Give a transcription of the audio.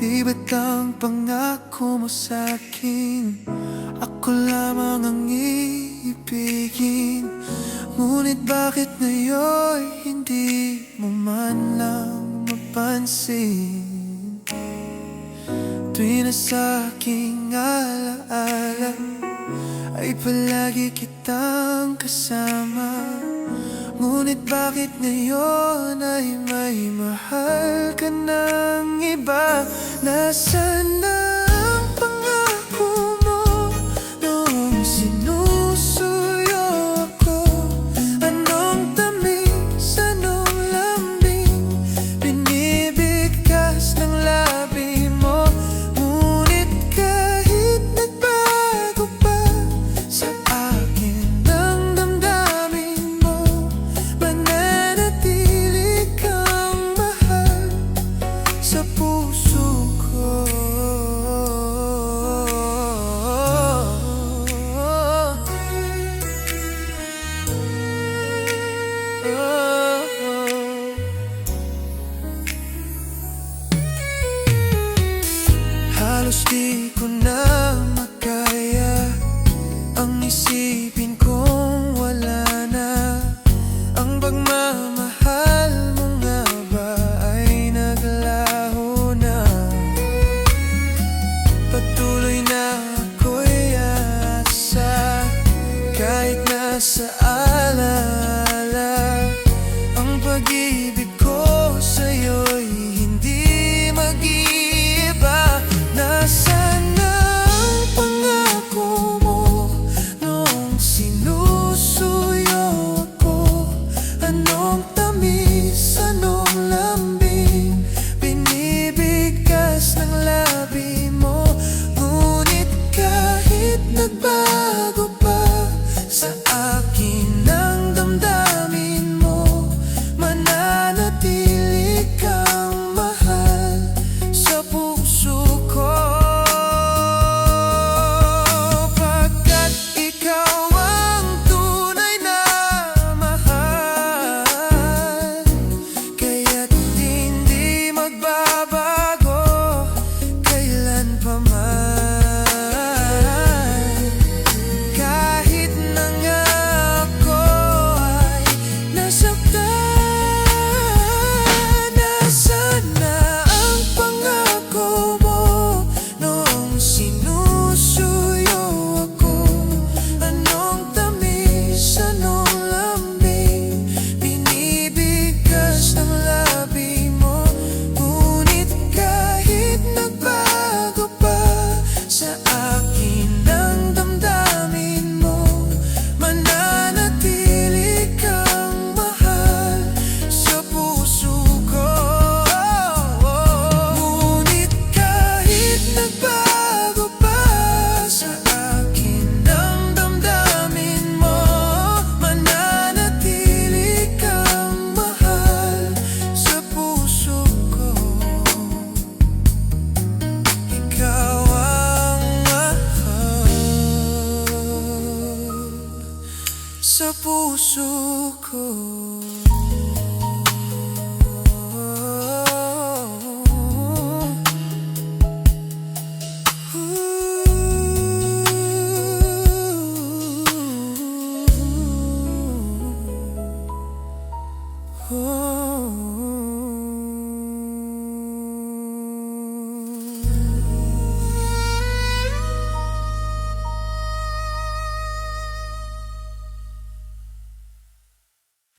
Di ba't ang pangako mo sa'kin ako lamang ang iibigin? Ngunit bakit ngayon hindi mo man lang mapansin? Tuwing nasa aking alaala ay palagi kitang kasama. Ngunit bakit ngayon ay may mahal ka ng iba? Nasaan na ang pangako mo noong sinusuyo ako? Anong tamis, anong lambing binibigkas ng labi mo? Ngunit kahit nagbago pa sa akin ang damdamin mo, mananatili kang mahal sa puso ko. Halos di ko na makaya ang isipin kong wala na ang pagmamahal mo. Nga ba ay naglaho na? Patuloy na ako'y asa kahit nasa alaala. Ang pag-ibig ko sa'yo'y hindi mag-iiba. Nasaan na ang pangako mo noong sinusuyo ako? Anong tamis, anong lambing binibigkas ng labi mo? Ngunit kahit nagbago pa sa akin ang damdamin mo, mananatili kang mahal sa puso ko. Pagkat ikaw ang tunay na mahal, kaya't hindi magbabago kailan pa man. Kahit na nga ako ay nasaktan, nasaan na ang pangako mo noong sinusuyo ako? Anong tamis, anong lambing binibigkas ng labi mo? Ngunit kahit nagbago pa sa akin ang damdamin mo, mananatili kang mahal sa puso ko. Ngunit kahit nagbago pa sa akin ang damdamin mo, mananatili kang mahal sa puso ko. Ikaw ang mahal sa puso ko. Oh